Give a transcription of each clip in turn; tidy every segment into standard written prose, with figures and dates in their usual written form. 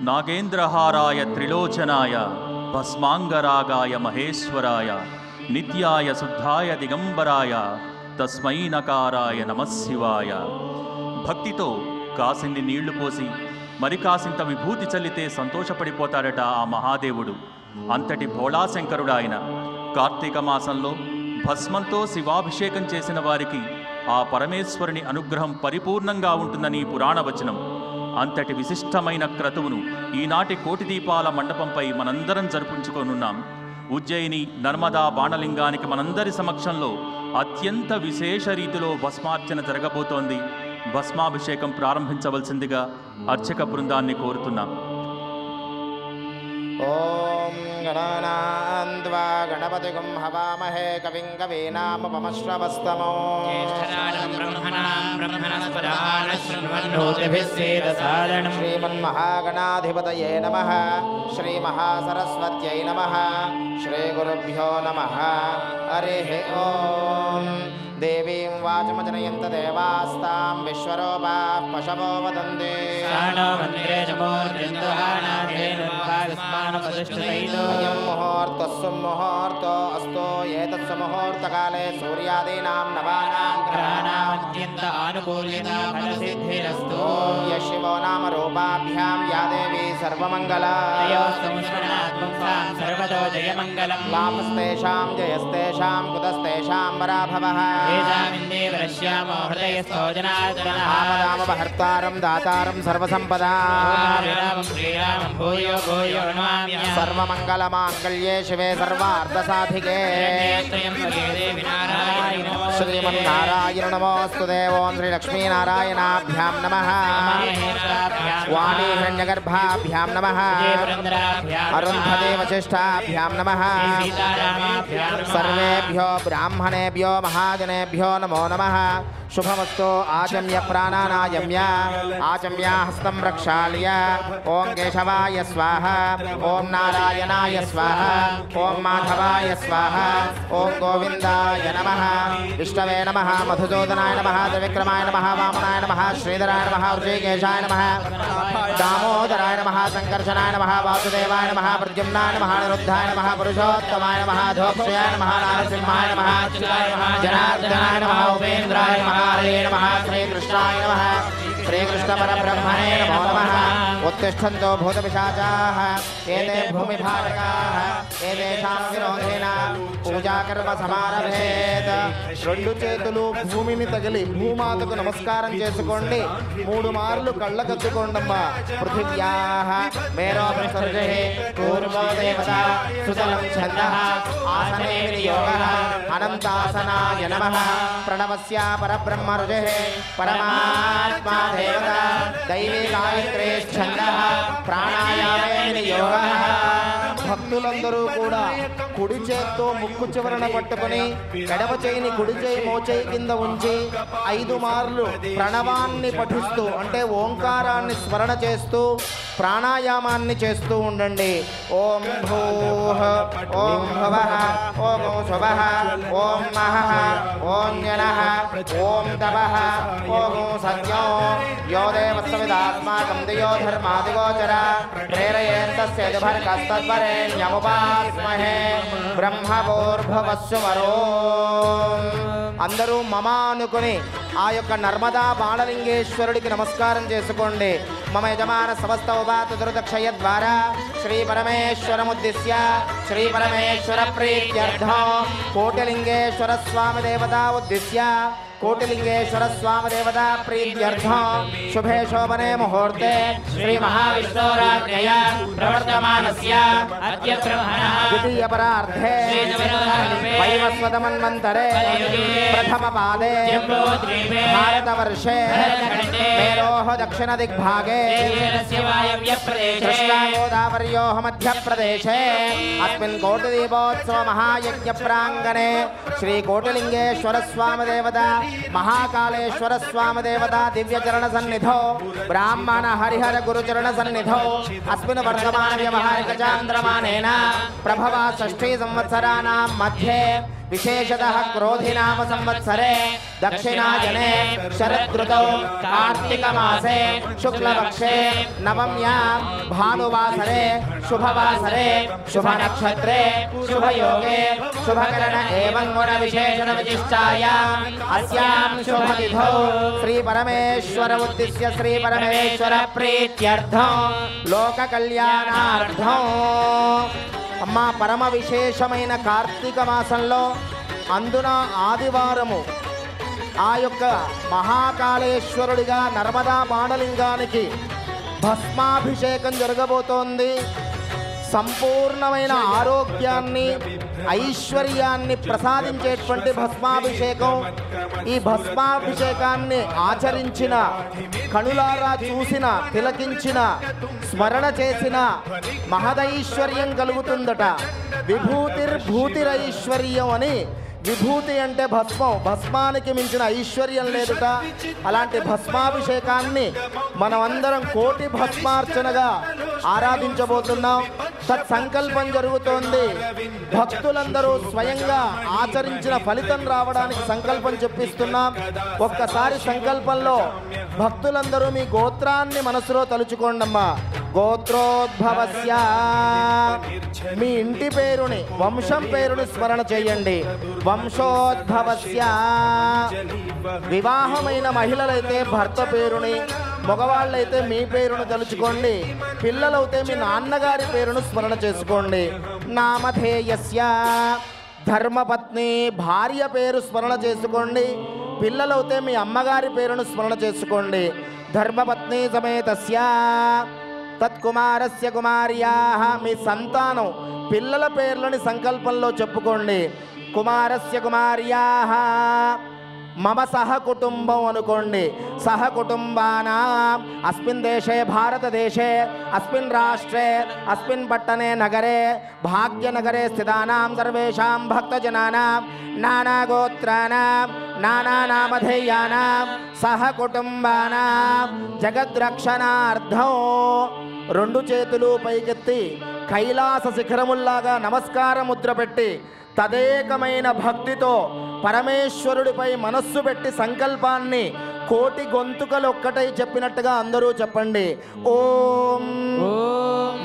నాగేంద్రహారాయ త్రిలోచనాయ భస్మాంగరాగాయ మహేశ్వరాయ నిత్యాయ శుద్ధాయ దిగంబరాయ తస్మై నకారాయ నమశివాయ. భక్తితో కాసిన్ని నీళ్లు పోసి మరి కాసింత విభూతి చల్లితే సంతోషపడిపోతాడట ఆ మహాదేవుడు. అంతటి భోళాశంకరుడు ఆయన. కార్తీక మాసంలో భస్మంతో శివాభిషేకం చేసిన వారికి ఆ పరమేశ్వరుని అనుగ్రహం పరిపూర్ణంగా ఉంటుందని పురాణవచనం. అంతటి విశిష్టమైన క్రతువును ఈనాటి కోటి దీపాల మండపంపై మనందరం జరుపుకుంచుకోనున్నాం. ఉజ్జయిని నర్మదా బాణలింగానికి మనందరి సమక్షంలో అత్యంత విశేష రీతిలో భస్మార్చన జరగబోతోంది. భస్మాభిషేకం ప్రారంభించవలసిందిగా అర్చక బృందాన్ని కోరుతున్నాం. ఓం గణానాన్వా గణపతిగుం హవామహే కవిం కవీనాముపమశ్రవస్తమో శ్రీమన్మహాగణాధిపతయే నమః. శ్రీమహాసరస్వత్యై నమః. శ్రీగురుభ్యో నమః. హరిః ఓం. దేవీం వాచమజనయంత దేవాస్తాం విశ్వరూపాః పశవో వదంతి. అయం ముహూర్తః సుముహూర్తో అస్తు. ఏతత్సు ముహూర్తకాలే సూర్యాదీనాం నవానాం గ్రహాణాం అత్యంత ఆనుకూల్యత ఫలసిద్ధిరస్తు. యః శివో నామ రూపాభ్యాం యా దేవీ సర్వమంగళా సర్వదో జయమంగళం. లాభస్తేషాం జయస్తేషాం కుతస్తేషాం పరాభవః. ఆపదామపహర్తారం దాతారం సర్వసంపదాం. సర్వమంగళమాంగళ్యే శివే సర్వార్థసాధికే. శ్రీమన్నారాయణ నమోస్తుతే. ఓం శ్రీ లక్ష్మీనారాయణాభ్యాం నమః. వాణీ హిరణ్యగర్భాభ్యాం నమః. అరుంధతే వశిష్ఠాభ్యాం నమః. సర్వేభ్యో బ్రాహ్మణేభ్యో మహాజనేభ్యో నమో నమః. శుభమస్తు. ఆచమ్య ప్రాణానాయమ్య. ఆచమ్య హస్తం ప్రక్షాళ్య. ఓం కేశవాయ స్వాహ. ఓం నారాయణాయ స్వాహ. ఓం మాధవాయ స్వాహ. ఓం గోవిందాయ నమః. విష్ణవే నమః. మధుసూదనాయ నమః. త్రివిక్రమాయ నమః. వామనాయ నమః. శ్రీధరాయ నమః. ఋషికేశాయ నమః. దామోదరాయ నమః. సంకర్షణాయ నమః. వాసుదేవాయ నమః. ప్రద్యుమ్నాయ నమః. నిరుద్ధాయ నమః. పురుషోత్తమాయ నమః. ధోక్షయాయ నమః. నారసింహాయ నమః. జనార్దనాయ నమః. ఉపేంద్రాయ నమః. హరే నమః. శ్రీకృష్ణాయ నమః. శ్రీకృష్ణ పరబ్రహ్మణే నమో నమః. ఉత్తిష్టంతో భూతపిశాచాః ఏతే భూమిభారకాః ఏతేషాం విరోధేన పూజాకర్మ సమారభేత్. రెండు చేతులు భూమిని తగిలి భూమాతకు నమస్కారం చేసుకోండి. 3 మార్లు కళ్ళకద్దుకోండమ్మా. పృథివ్యాః మేరోపసర్జే పూర్వో దేవత సుతలం ఛందః ఆసనే వినియోగః అనంతాసనాయ నమః. ప్రణవస్య పరబ్రహ్మ రుజే పరమాత్మా దేవత దైవీ గాయత్రే ఛందః ప్రాణాయామే వినియోగః. భక్తులందరూ కూడా కుడి చేత్తో ముక్కు చివరన పట్టుకుని ఎడమ చేయిని కుడి చేయి మోచేయి కింద ఉంచి 5 మార్లు ప్రణవాన్ని పఠిస్తూ అంటే ఓంకారాన్ని స్మరణ చేస్తూ ప్రాణాయామాన్ని చేస్తూ ఉండండి. ఓం భూః ఓం భవః ఓం శుభః ఓం మహః ఓం జనః ఓం తపః ఓం సత్యం యో దేవస్సవిదాత్మాకం దియో ధర్మాదిగోచర ప్రేరయేత్తస్య దుర్భర్కస్తద్వరేణ్యముపాస్మహే బ్రహ్మభూర్భువస్సువరో. అందరూ మమ అనుకుని ఆ యొక్క నర్మదా బాణలింగేశ్వరుడికి నమస్కారం చేసుకోండి. మమ యజమాన సమస్త ఉపాత దుర్దక్షయ ద్వారా శ్రీ పరమేశ్వరముద్దిశ్య శ్రీ పరమేశ్వర ప్రీత్యర్థం కోటిలింగేశ్వర స్వామి దేవతా ఉద్దిశ్య కోటిలింగేశ్వర స్వామి దేవతా ప్రీత్యర్థం శుభే శోభనే ముహూర్తే శ్రీ మహావిష్ణోరాజ్ఞయ ప్రవర్తమానస్య అద్య బ్రహ్మణః ద్వితీయ పరార్ధే వైవస్వతమన్వంతరే ప్రథమ పాదే భారతవర్షే మేరోః దక్షిణ దిగ్భాగే కృష్ణా గోదావర్యోః మధ్యప్రదేశే అస్మిన్ కోటిదీపోత్సవ మహాయజ్ఞ ప్రాంగణే శ్రీ కోటిలింగేశ్వర స్వామి దేవత महाकालेश्वर स्वामी देवता दिव्य चरण सन्निधौ ब्राह्मण हरिहर गुरुचरण सन्निधौ अस्मिन् वर्तमान व्यवहारिक चान्द्रमानेन प्रभवा षष्ठी संवत्सराणां मध्ये विशेषतः क्रोधिनाम संवत्सरे दक्षिणायने शरदृतौ कार्तिकमासे शुक्लपक्षे नवम्यां भानुवासरे शुभवासरे शुभनक्षत्रे शुभयोगे शुभकरण एवं गुणविशेषण विशिष्टायाम् अस्यां शुभतिथौ श्री परमेश्वर उद्दिश्य श्री परमेश्वर प्रीत्यर्थं लोक कल्याणार्थं అమ్మా పరమ విశేషమైన కార్తీక మాసంలో అందున ఆదివారము ఆ యొక్క మహాకాళేశ్వరుడిగా నర్మదా బాణలింగానికి భస్మాభిషేకం జరగబోతోంది. సంపూర్ణమైన ఆరోగ్యాన్ని ఐశ్వర్యాన్ని ప్రసాదించేటువంటి భస్మాభిషేకం. ఈ భస్మాభిషేకాన్ని ఆచరించిన కనులారా చూసిన తిలకించిన స్మరణ చేసిన మహదైశ్వర్యం కలుగుతుందట. విభూతిర్భూతిరైశ్వర్యం అని విభూతి అంటే భస్మం, భస్మానికి మించిన ఐశ్వర్యం లేదుట. అలాంటి భస్మాభిషేకాన్ని మనమందరం కోటి భస్మార్చనగా ఆరాధించబోతున్నాం. సత్సంకల్పం జరుగుతోంది. భక్తులందరూ స్వయంగా ఆచరించిన ఫలితం రావడానికి సంకల్పం చెప్పిస్తున్నాం. ఒక్కసారి సంకల్పంలో భక్తులందరూ మీ గోత్రాన్ని మనసులో తలుచుకోండమ్మా. గోత్రోద్భవస్య మీ ఇంటి పేరుని వంశం పేరుని స్మరణ చేయండి. వంశోద్భవస్య వివాహమైన మహిళలైతే భర్త పేరుని, మగవాళ్ళైతే మీ పేరును తలుచుకోండి. పిల్లలైతే మీ నాన్నగారి పేరును స్మరణ చేసుకోండి. నామధేయస్య ధర్మపత్ని భార్య పేరు స్మరణ చేసుకోండి. పిల్లలైతే మీ అమ్మగారి పేరును స్మరణ చేసుకోండి. ధర్మపత్ని సమేతస్య తత్కుమారస్య కుమార్యాః మీ సంతానం పిల్లల పేర్లని సంకల్పంలో చెప్పుకోండి. కుమారస్య కుమార్యాః మమ సహ కుటుంబం అనుకోండి. సహ కుటుంబానాం అస్మిన్ దేశే భారతదేశే అస్మిన్ రాష్ట్రే అస్మిన్ పట్టణే నగరే భాగ్యనగరే స్థితానాం సర్వేషాం భక్తజనానాం నానాగోత్రానాం నానానామధేయానాం సహ కుటుంబానాం జగద్రక్షణార్థం. రెండు చేతులు పైకెత్తి కైలాస శిఖరముల్లాగా నమస్కార ముద్ర పెట్టి తదేకమైన భక్తితో పరమేశ్వరుడిపై మనస్సు పెట్టి సంకల్పాన్ని కోటి గొంతుకలు ఒక్కటై చెప్పినట్టుగా అందరూ చెప్పండి. ఓం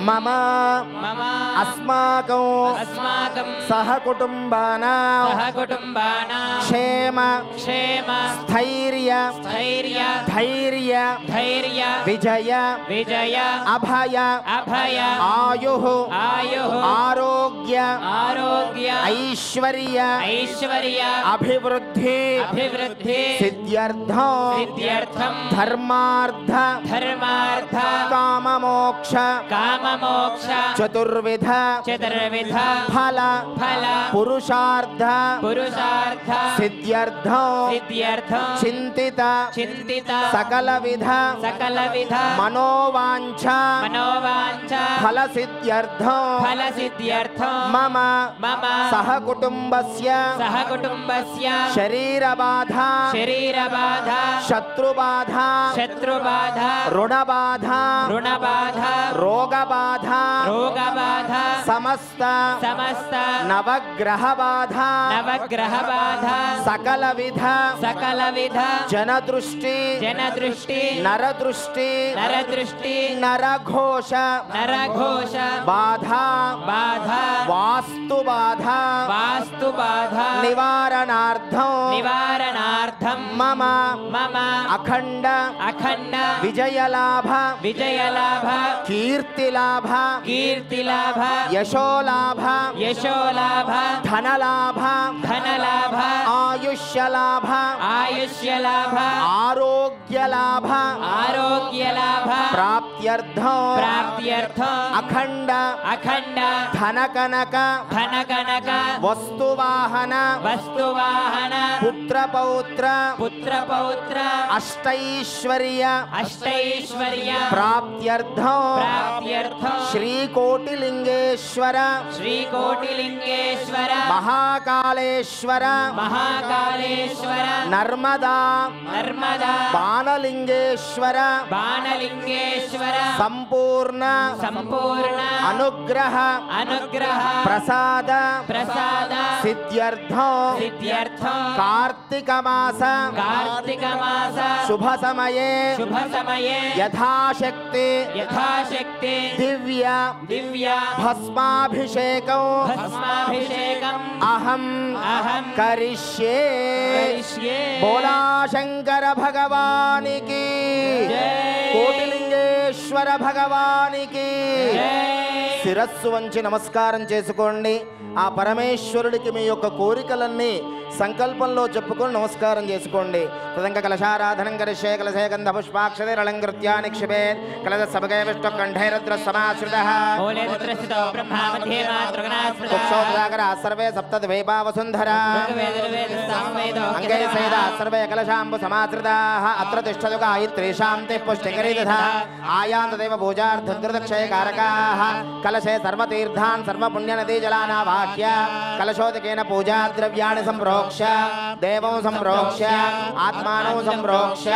మమ అస్మాకం సహ కుటుంబానాం క్షేమ స్థైర్య ధైర్య విజయ అభయ ఆయు ఆరోగ్య ఐశ్వర్య అభివృద్ధి సిద్ధ్యర్థం ధర్మార్థ కామమోక్ష చతుర్విధ ఫల పురుషార్థ సిద్ధ్యర్థం చింతిత సకల విధ మనోవాంఛ ఫల సిద్ధ్యర్థం మమ సహ కుటుంబస్య శరీర బాధ శత్రుబాధ రుణబాధ రోగబాధ సమస్త నవగ్రహ బాధ సకల విధ జనదృష్టి నరదృష్టి నరఘోష బాధ వాస్తు బాధ నివారణార్థం మమ అఖండ విజయలాభ కీర్తిలాభ యశోలాభ ధనలాభ ఆయుష్యలాభ ఆరోగ్యలాభ ప్రాప్త్యర్థం అఖండ ధనకనక వస్తువాహన పుత్రపౌత్ర అష్టైశ్వర్య ప్రాప్త్యర్థం శ్రీకోటిలింగేశ్వర మహాకాళేశ్వర నర్మదా బాణలింగేశ్వర సంపూర్ణ అనుగ్రహ ప్రసాద ప్రసాద సిద్ధ్యర్థం సిద్ధ్యర్థం కార్తీక మాస శుభ సమయే యథాశక్తి దివ్య భస్మాభిషేకం అహం కరిష్యే బోలా శంకర భగవానికి కోటిలింగేశ్వర భగవానికి శిరస్సు వంచి నమస్కారం చేసుకోండి. ఆ పరమేశ్వరుడికి మీ యొక్క కోరికలన్నీ సంకల్పంలో చెప్పుకొని నమస్కారం చేసుకోండి. తదంక కలశారాధనం కరిష్యే కలశే గంధ పుష్పాక్షరైరలంకృత్య నిక్షిపేత్ కలశ సభగే విష్ణు కంఠైరుద్ర సమాశ్రితః కుక్షోదరాగర సర్వే సప్తద్వైపా వసుంధరా అంగై సైద సర్వే కలశాంబు సమాశ్రితాః అత్ర తిష్టతు గాయత్రీషాం తే పుష్టికరీ తథా ఆయాంతదేవ పూజార్థద్రదక్షయ కారకాః కలశే సర్వతీర్థాన్ సర్వపుణ్యనదీ జలానావాహ్య కలశోదకేన పూజా ద్రవ్యాణి సంప్రోక్ష్య దేవం సంప్రోక్ష్య ఆత్మానో సంప్రోక్ష్య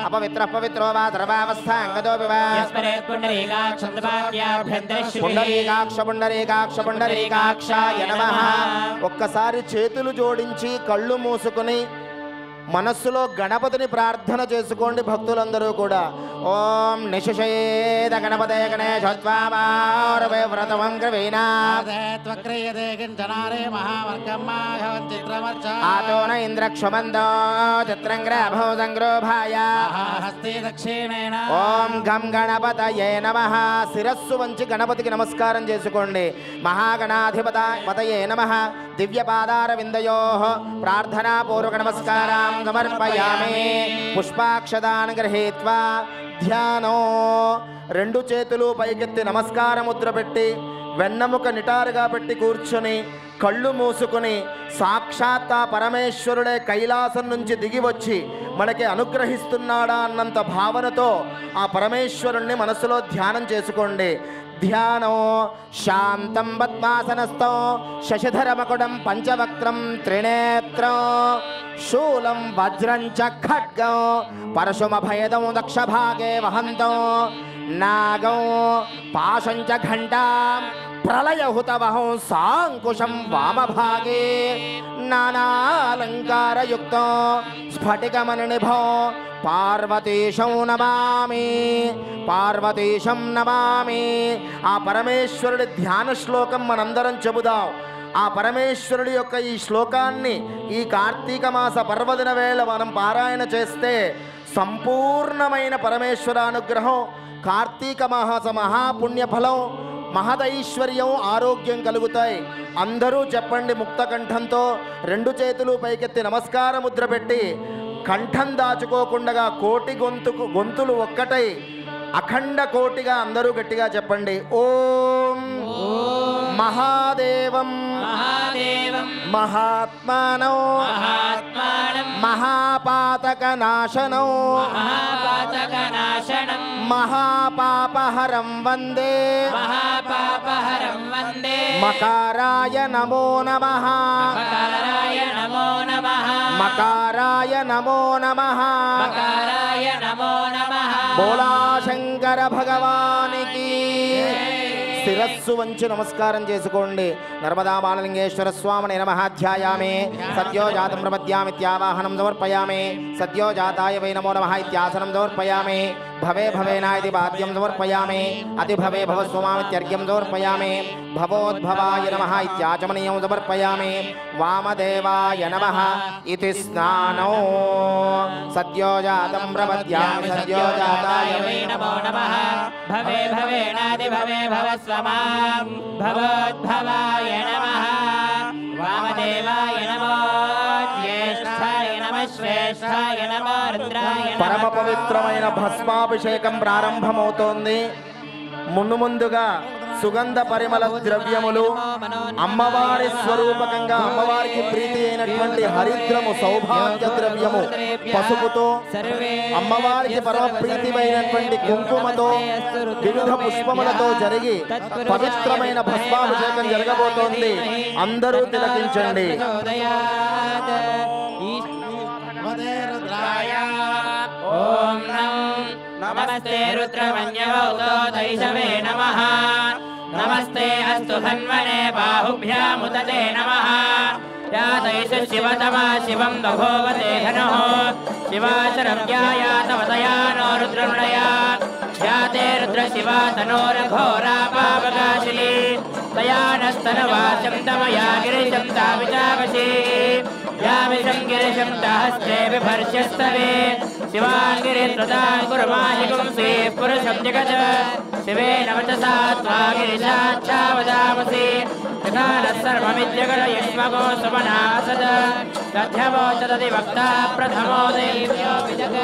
అపవిత్రో వా సర్వావస్థాంగతోపి వా పుండరీకాక్షాయ నమః. ఒక్కసారి చేతులు జోడించి కళ్ళు మూసుకుని మనస్సులో గణపతిని ప్రార్థన చేసుకోండి భక్తులందరూ కూడా. ఓం నిశేషేద గణపతే గణేశోత్వామారవే వ్రతమం ఆతోన ఇంద్రక్షమందో చిత్రంగ్రభో సంగ్రోభాయ ఓం గం గణపతయే నమః. శిరస్సు వంచి గణపతికి నమస్కారం చేసుకోండి. మహాగణాధిపతయే నమః. దివ్యపాదార విందయోః ప్రార్థనాపూర్వక నమస్కారం సమర్పయామి. పుష్పాక్షదాన్ గృహీత్వా ధ్యానో రెండు చేతులు పైకెత్తి నమస్కార ముద్ర పెట్టి వెన్నముక నిటారుగా పెట్టి కూర్చొని కళ్ళు మూసుకొని సాక్షాత్ ఆ పరమేశ్వరుడే కైలాసం నుంచి దిగి వచ్చి మనకి అనుగ్రహిస్తున్నాడా అన్నంత భావనతో ఆ పరమేశ్వరుణ్ణి మనసులో ధ్యానం చేసుకోండి. ధ్యానో శాంతం పద్మాసనస్థం శశిధరమకుడం పంచవక్త్రం త్రినేత్రం శూలం వజ్రం చ ఖడ్గం పరశుమభయదం దక్షభాగే వహంతం నాగం పాశం చ ఘంటాం ప్రళయహుతవహం సాంకుశం వామభాగే నానాలంకారయుక్తం స్ఫటికమణినిభో పార్వతీశం నమామి. ఆ పరమేశ్వరుడి ధ్యాన శ్లోకం మనందరం చెబుదాం. ఆ పరమేశ్వరుడి యొక్క ఈ శ్లోకాన్ని ఈ కార్తీక మాస పర్వదిన వేళ మనం పారాయణ చేస్తే సంపూర్ణమైన పరమేశ్వరానుగ్రహం, కార్తీక మాస మహాపుణ్యఫలం, మహదైశ్వర్యం, ఆరోగ్యం కలుగుతాయి. అందరూ చెప్పండి ముక్త కంఠంతో. రెండు చేతులు పైకెత్తి నమస్కార ముద్ర పెట్టి కంఠం దాచుకోకుండా కోటి గొంతులు ఒక్కటై అఖండ కోటిగా అందరూ గట్టిగా చెప్పండి. ఓం మహాదేవం మహాత్మానం మహాపాతక నాశనం మహాపాపహరం వందే మకారాయ నమో నమః మకారాయ నమో నమః బోలా శంకర భగవానికి. శిరస్సు వంచి నమస్కారం చేసుకోండి. నర్మదా బాలలింగేశ్వర స్వామిని నమః ధ్యాయామి. సద్యోజాతం ప్రపద్యామిత్యావాహనం సమర్పయామి. సద్యోజాతాయ వై నమో నమః ఇత్యాసనం సమర్పయామి. భవే భవేనా ఇది వాద్యం సమర్పయామి. అతి భవే భవ స్వమామిత్యర్ఘ్యం సమర్పయామి. భవోద్భవాయ నమః ఇత్యాచమనీయం సమర్పయామి. వామదేవాయ నమః ఇతి స్నానో. సద్యోజాతం ప్రపద్యామి. సద్యోజాతాయ వై నమో నమః. భవే భవేనాది భవే భవ స్వమాం. భవోద్భవాయ నమః. వామదేవాయ నమో. జ్యేష్ఠాయ నమః. శ్రేష్ఠాయ నమో. రుద్రాయ నమః. పరమ పవిత్రమైన భస్మాభిషేకం ప్రారంభమవుతోంది. ముందుగా సుగంధ పరిమళ ద్రవ్యములు, అమ్మవారి స్వరూపకంగా అమ్మవారికి ప్రీతి అయినటువంటి హరిద్రము సౌభాగ్య ద్రవ్యము పసుపుతో, అమ్మవారికి పరమ ప్రీతిమైనటువంటి కుంకుమతో, వివిధ పుష్పములతో జరిగి పవిత్రమైన భస్మాభిషేకం జరగబోతోంది. అందరూ తిలకించండి. ఓం నమస్తే రుద్రమన్యవౌతో దైశవే నమః. నమస్తే అస్తు धन्वने बाहुभ्यामुदते नमः यातैष शिवतमा शिवं बभोवते धनुः शिवाचरव्याया तवतया नो रुद्रमृणया याते रुद्रशिवा तनोरघोरा पावकाशिनी तया नस्तनवाचं तमया गिरिशं ताविचावशी यामिषं गिरिशं ताहस्ते बिभर्ष्यस्तवे शिवाङ्गिरित्रदां कुर्माहिपुंसि पुरुषं जगत् शिवेन वचसा त्वा गिरिशाच्छावदामसि यथा नः सर्वमिद्यगणयष्मगो सुमनासद तथ्यवोचदति वक्ता प्रथमो देव्यो विजग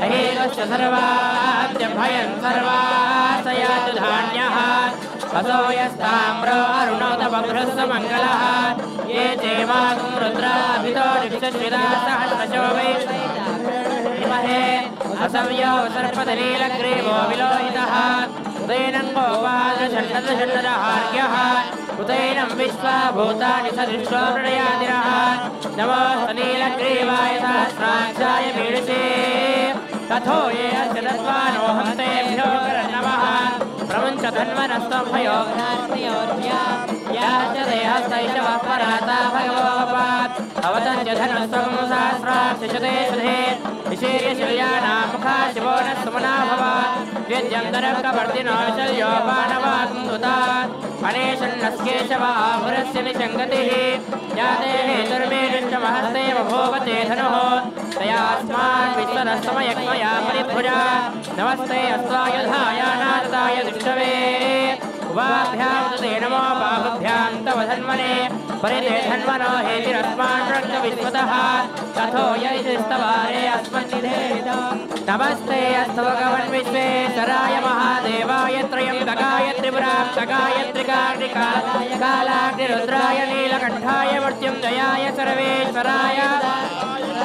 अहेकश्च सर्वाद्यभयं सर्वासयातु धान्यः असो यस्ताम्रो अरुणोदबभ्रस्वमङ्गलः ये देवागुं रुद्राभितो निक्षश्रिता सहस्रशो वै महे असंयो सर्पदलीलग्रीवो विलोहितः उदैनं गोपालषण्डदषण्डदहार्यः उदैनं विश्वा भूतानि सदृशो प्रणयादिनः नमो सलीलग्रीवाय सहस्राक्षाय मीडुषे तथो ये अस्य तत्त्वानोऽहं तेभ्यो नमः प्रमुञ्च धन्वनस्त्वभयो याश्च देहस्तैषवः पराता भगवोपात् अवतञ्च धनस्त्वं सहस्राक्षिषते सुधे विशीर्यशल्यानां मुखा शिवो न सुमना भवात् द्व्यज्यन्तरकवर्तिनो विशल्योपानवात्मुतात् अनेशन्नस्केशवाहुरस्य निषङ्गतिः याते हेतुर्मेनिष्टमहस्ते बभूवते धनुः तयास्मान् विश्वनस्तमयक्मया परिभुजा नमस्ते अस्त्वायुधाय नारदाय दुष्टवे उभाभ्यां ते नमो बाहुभ्यां तव धन्वने परिते धन्वनो हेतिरस्मान् रक्तविश्वतः तथो यैस्तवारे अस्मन्निधेहितम् नमस्ते अस्तु भगवन् विश्वेश्वराय महादेवाय त्रयम्बकाय त्रिपुरान्तकाय त्रिकाग्निकालाय कालाग्निरुद्राय नीलकण्ठाय मृत्युञ्जयाय सर्वेश्वराय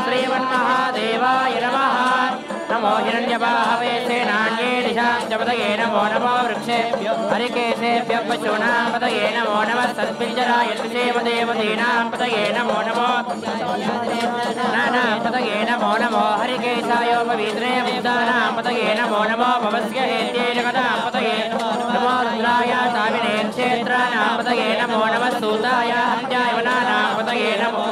श्रीमन्महादेवाय नमः नमो हिरण्यबाहवे सेनान्ये दिशां च पतये नमो नमो वृक्षेभ्यो हरिकेशेभ्यो पशूनां पतये नमो नमः सत्पिञ्जराय देवदेवतीनां पतये नमो नमो नानां पतये नमो नमो हरिकेशायोपवीत्रे बुद्धानां पतये नमो नमो भवस्य हेत्ये जगतां पतये नमो रुद्राय साविने क्षेत्राणां पतये नमो नमः सूताय हत्याय वनानां पतये नमो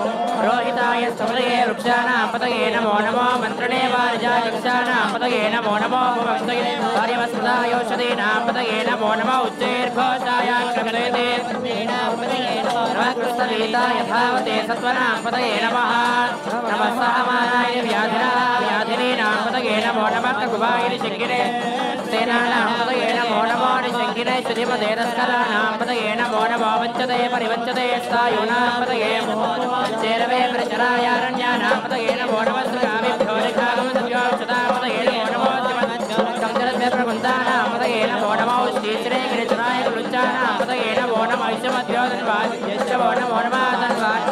रोहिताय स्तपतये वृक्षाणां पतये नमो नमो मन्त्रणे वारिजाय वृक्षाणां पतये नमो नमो भवन्तये वार्यवस्तायोषधीनां पतये नमो नमो उच्चैर्घोषाय कृतये नमः कृष्णवीताय धावते सत्वनां पतये नमः नमः सहमानाय व्याधिनीनां पतये नमो नमः ककुवाय निशिङ्गिरे सेनानां पतये नमो नमो निशिङ्गिरे श्रुतिपदे तस्कराणां पतये नमो नमो वञ्चते परिवञ्चते स्थायूनां पतये चेरवे प्रचरायारण्यानां पतये नमो नमः सुगामिभ्यो निखागमभ्यो क्षुतापतये नमो नमो कञ्चरद्भ्य प्रकुन्तानां पतये नमो नमो श्रीश्रे गिरिचराय कुलुच्चानां पतये नमो नमः विश्वमभ्यो धन्वाद्यश्च वो नमो नमः धन्वाद्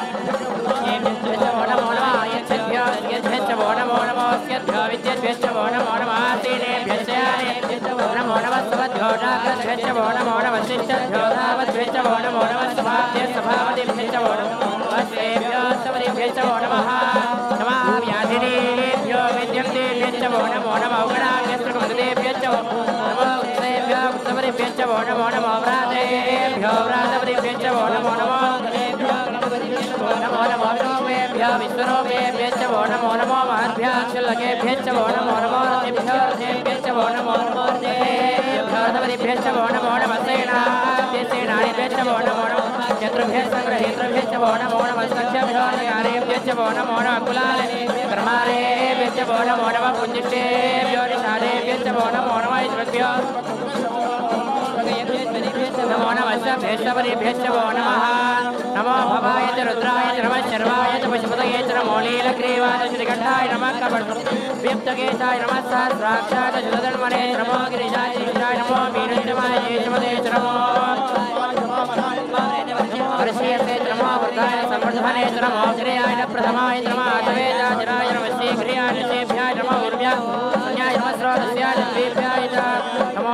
नमो नमः यच्छभ्यो यच्छभ्यो नमो नमो स्यभ्यो विद्यभ्यश्च वो नमो नमः सीनेभ्यश्च यानेभ्यश्च वो नमो नमः सवद्भ्यो नागभ्यश्च वो नमो नमः शिष्यभ्यो धावद्भ्यश्च वो नमो नमः सभाभ्यश्च भावदिभ्यश्च वो नमो श्रेभ्यो सवदिभ्यश्च वो नमः नमः व्याधिनीभ्यो विद्यन्तेभ्यश्च वो नमो नमः उगणाभ्यश्च कुमुदेभ्यश्च वो नमो श्रेभ्यो सवदिभ्यश्च वो नमो नमः व्रातेभ्यो व्रातवदिभ्यश्च वो नमो नमः नमो नमो रूपेभ्यो विश्वरूपेभ्यश्च वो नमो नमो महद्भ्याक्षुल्लकेभ्यश्च वो नमो नमो रथेभ्यो रथेभ्यश्च वो नमो नमो रथेभ्यो रथवदिभ्यश्च वो नमो नमः सेनानिभ्यश्च वो नमो नमः शत्रुभ्यश्च ग्रहेतृभ्यश्च वो नमो नमः सख्यभ्यो नगारेभ्यश्च वो नमो नमः कुलालेभ्यश्च कर्मारेभ्यश्च वो नमो नमः पुञ्जिष्टेभ्यो निषादेभ्यश्च वो नमो नमः ईश्वरभ्यो नमो नमः भेषवरिभ्यश्च वो नमः नमो भवाय च रुद्राय च नमः शर्वाय च पशुपतये च नमो लीलग्रीवाय च श्रीकण्ठाय नमः कपटव्यप्तकेशाय नमः सहस्राक्षाय च शुद्धधन्वने च नमो गिरिजाय च नमो वीरजमाय येशवदे च नमो वर्षीयसे च नमो वृद्धाय संवर्धने च नमो गिरियाय च प्रथमाय च नमः अथवेदाजराय नमः शीघ्रियाय शेभ्याय नमो उर्व्याय नमः स्रोतस्याय च द्वीभ्याय च नमो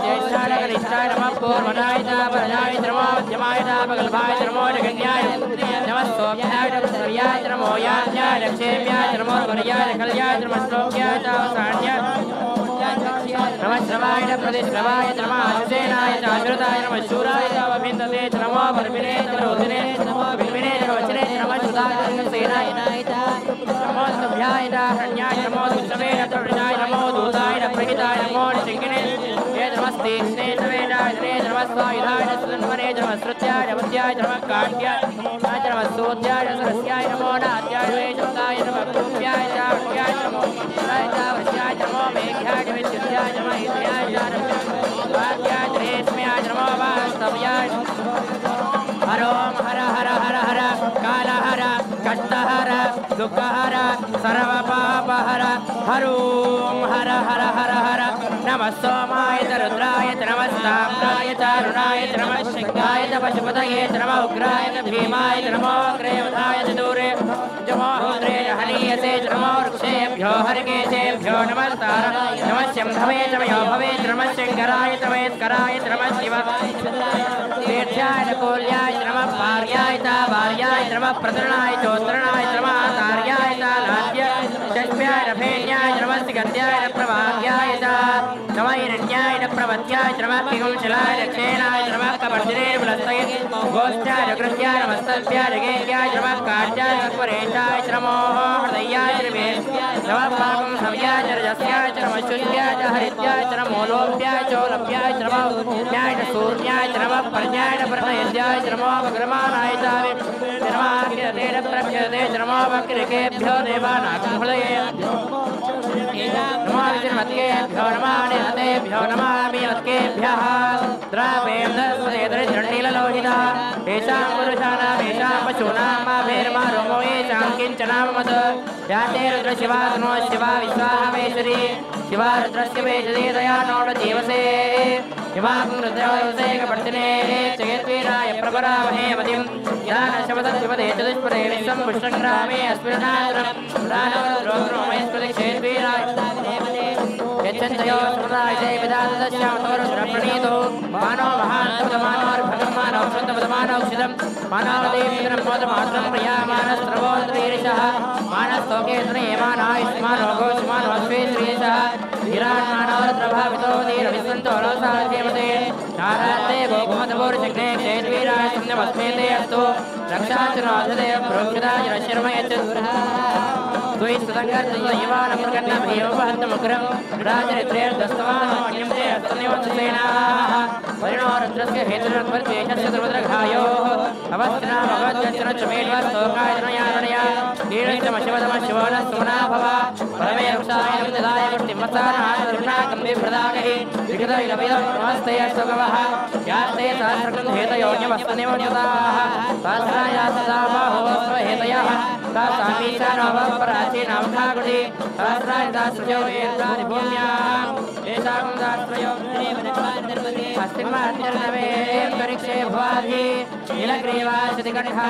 ज्येष्ठाय कनिष्ठाय नमः पूर्वनाय च परजाय च नमो मध्यमाय च पगल्भाय च नमो जगन्याय नमः सोम्याय च सूर्याय च नमो याज्ञाय लक्ष्मीयाय च नमो गुर्याय च कल्याय च नमः श्लोक्याय च अवसान्याय नमः श्रवाय च प्रतिश्रवाय च नमः अश्वेनाय च अश्रुताय नमः शूराय च अभिन्दते वरुणे नमो वर्विने रोहिणे नमो विविने वचने नमः सुधासेनाय नमो सभ्याय हरण्याय नमो दुष्टवे नमोर्जाय नमो दूताय प्रहिताय नमो निशिंगिने ये नमस्ते स्नेहवेदाय नमस्वायुधाय सुन्वने नमस्रुत्याय नमस्याय नमः काट्याय नमः सूत्याय सरस्याय नमो नात्याय वेदाय नमः कुप्याय चाट्याय नमो वस्याय नमो मेघ्याय विद्याय नमः इत्याय वाक्याय रेश्म्याय नमो वास्तव्याय हरोम हर हर हर हर काल हर कष्ट हर दुख हर सर्व पाप हर हरोम हर हर हर हर नमः सोमाय रुद्राय नमस्ताम्राय तरुणाय नमः शिवाय पशुपतये नमः उग्राय भीमाय नमो अग्रेवधाय दूरे जमोहोत्रे हनीयसे नमो वृक्षेभ्यो हरिकेशेभ्यो नमस्तार नमः शम्भवे नमो भवे नमः शंकराय तमेस्कराय नमः शिवाय तीर्थ्याय कोल्याय नमः भार्याय भार्याय नमः प्रतरणाय चोत्रणाय नमः तार्याय नाट्य षष्ट्याय रफेण्याय नमः सिगत्याय प्रभाग्याय नमः हिरण्याय प्रवत्याय नमः किंशलाय दक्षिणाय नमः कपर्दिने बुलस्तये गोष्ठाय कृत्याय नमस्तभ्याय गेयाय नमः कार्याय कर्परेशाय नमो हृदयाय नमः पाकं सव्याय रजस्याय नमः शुद्ध्याय हरित्याय नमो लोभ्याय चौलभ्याय नमः न्याय सूर्याय नमः पर्याय प्रतयज्याय नमो भगवानाय नमः किरतेन प्रभ्यते नमो वक्रिकेभ्यो देवानां हृदये नमः विजयमतेभ्यो नमः निहतेभ्यो नमः विमत्केभ्यः द्रावेन्द्रस्वदेन्द्रजण्डीललोहिता येषां पुरुषाणां येषां पशूनां मा भेर्मा रोमो येषां किञ्चनाममद याते रुद्रशिवात्मो शिवा विश्वाहमेश्वरी शिवा रुद्रस्य वेशदे दया नोड जीवसे शिवां रुद्रवसे कपर्दिने जगद्वीराय प्रभरामहे मतिं ज्ञान शब्दशिवदे चतुष्पदे विश्वं पुष्टङ्ग्रामे अस्मिन्नात्रं प्राणवद्रोमहेश्वरे क्षेद्वीराय यच्छन्तयो समुदाय देवदादस्यामतोरुद्रप्रणीतो मानो महान्तमानोर्भगमानो शुद्धपदमानौषधं मानवदेवमित्रं मोदमात्रं प्रियामानस्त्रवोद्रीरिषः मानस्तोकेतने मानायुष्मानो घोषमानो श्रीश्रीशः हिराण्मानोरद्रभावितो धीरविसन्तो रोसादेवते नाराते गोकुमतपूर्जग्ने क्षेद्वीराय सम्यमस्मेते अस्तु रक्षाचुराधदेव प्रोक्षदाय रशर्मयच्च त्वयि सुतङ्गर्तयुवानमृगन्नभीमवहन्तमुग्रं राजरित्रेर्दस्तवानमन्यं ते हस्तनिवत्सेनाः परिणोरुद्रस्य हेतुरत्वर्द्वेषस्य दुर्भद्रघायोः अवस्थिनामवद्यश्चनचमेड्वस्तोकाय जनयारणया नीळितमशिवतमशिवो न सुमना भव परमे वृक्षाय ददाय वृत्तिमत्सानादरुणाकं विप्रदाकैः विगतैलवयं नमस्ते अस्तुगवः यास्ते सहस्रकृतं हेतयोऽन्यवस्तनिवन्यताः सहस्राया सदा बाहुवस्व हेतयः तासामीशानोपराचीनामखाकृति सहस्रायदाश्रयो वेदानि भूम्यां येषां दाश्रयो अस्तिन्मात्यर्णवेऽन्तरिक्षे भुवाधि नीलग्रीवाश्रुतिकण्ठा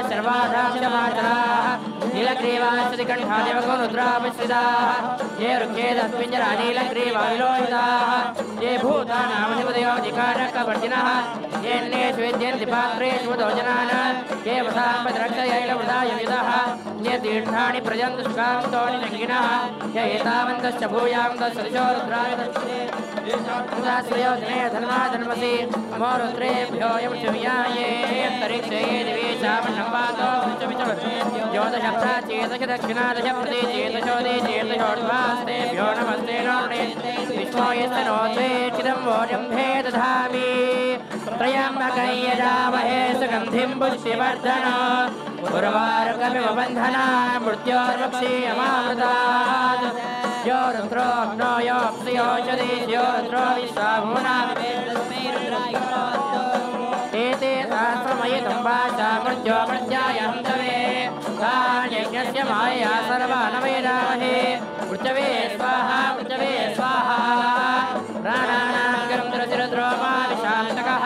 सर्वाधां समाचराः नीलग्रीवाश्रुतिकण्ठा देवको रुद्रापश्रिताः ये वृक्षेदस्मिञ्जरा नीलग्रीवाविलोहिताः ये भूतानामधिपदयोऽधिकारकवर्जिनः येऽन्येषु विद्यन्ति पात्रेषु दोजनान् ये वसाम्पद्रक्षयैलवृदायुयुधः ये तीर्थानि प्रजन्तु सुखान्तोनि नङ्गिनः य एतावन्तश्च भूयां दशदिशो रुद्राश्रयो दिने धर्मा धर्मसि नमो रुद्रेभ्यो यमुषव्याये अन्तरिक्षे दिवेशामन्नम्बातो ज्योतिष प्राचेतश दक्षिणादश प्रतीचेतशोदीचेतशोर्ध्वास्तेभ्यो नमस्ते नोणे विष्णो यस्य नो द्वेक्षितं वोजम्भे दधामि त्र्यम्बकं यजामहे सुगन्धिं पुष्टिवर्धन उर्वारुकमिव बन्धना मृत्योर्वक्षीयमामृतात् यो रुद्रोऽग्नो योऽप्सियोषधि यो रुद्रो विश्वाभुवना एते सहस्रमयितं वाचा मृत्यो मृत्यायं तवे तान्यज्ञस्य मायया सर्वानवेदामहे मृत्यवे स्वाहा मृत्यवे स्वाहा प्राणानां रुद्रशिरुद्रोमा विशान्तकः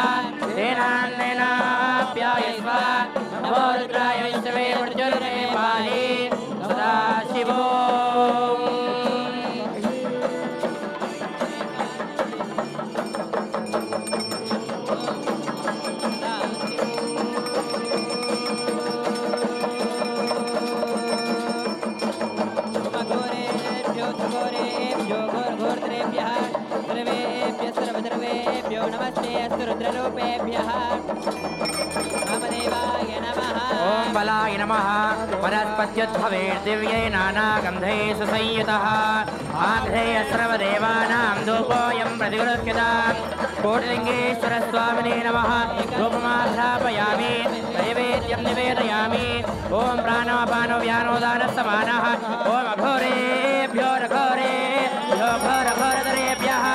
तेनान्नेनाप्यायस्व नमो रुद्राय विष्णवे मृत्युर्मे पाहि सदाशिवो सर्वेभ्यः सर्वेभ्यः सर्वधर्मेभ्यो नमस्ते नमोऽस्तु रुद्ररूपेभ्यः वामदेवाय नमः ॐ बलाय नमः वनस्पत्युद्भवेर्दिव्यै नानागन्धैः सुसंयुतः आघ्रेय सर्वदेवानां धूपोऽयं प्रतिगृह्यताम् कोटिलिङ्गेश्वरस्वामिने नमः धूपमाध्यापयामि नैवेद्यं निवेदयामि ॐ प्राणोपानो व्यानोदानस्समानः ॐ अघोरेभ्यो रघोरेभ्यो घोरघोरधरेभ्यः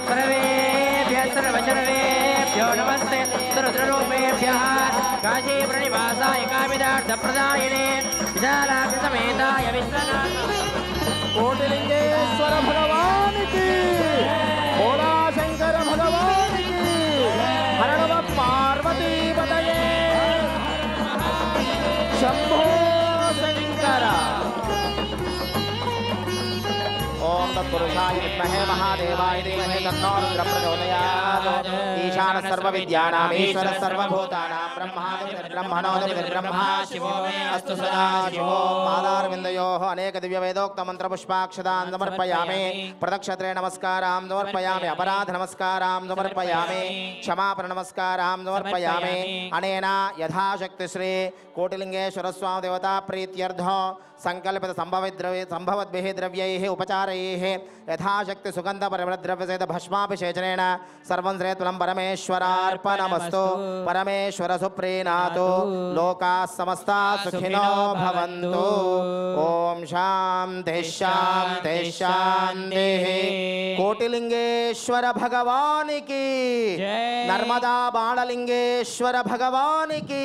सर्वेभ्यः सर्वजनवेभ्यो नमस्ते रुद्ररूपेभ्यः काशीपुरनिवासाय कामिदार्थप्रदायिने विशालाक्षसमेताय विश्वनाथ కోటిలింగేశ్వర భగవానికి భోళా శంకర భగవానికి హరణవ పార్వతీపతయే శంభో శంకర ఓం తత్పురుషాయ విద్మహే మహాదేవాయ ధీమహి తన్నో రుద్ర ప్రచోదయాత్ ఈశాన సర్వ విద్యానాం ఈశ్వర సర్వభూతానాం బ్రహ్మాది బ్రహ్మా శివో అస్తు సదా శివో పాదారవిందయోః అనేక దివ్య వేదోక్త మంత్ర పుష్పాక్షదాన్ సమర్పయామి ప్రదక్షత్రే నమస్కారాం సమర్పయామి అపరాధ నమస్కారాం సమర్పయామి క్షమాపణ నమస్కారాం సమర్పయామి అనేన యథాశక్తి శ్రీ కోటిలింగేశ్వర స్వామి దేవతా ప్రీత్యర్థం సంకల్పిత సంభవద్భిः ద్రవ్యైः ఉపచారైः యథాశక్తి సుగంధ పరిమళద్రవ్యసహిత భస్మాభిషేచనేన సర్వం శ్రేతులం పరమేశ్వరార్పణమస్తు పరమేశ్వర సుప్రీణాతు లోకాः సమస్తాः సుఖినో భవంతు ఓం శాంతి శాంతి శాంతిః కోటిలింగేశ్వర భగవానికి నర్మదా బాణలింగేశ్వర భగవానికి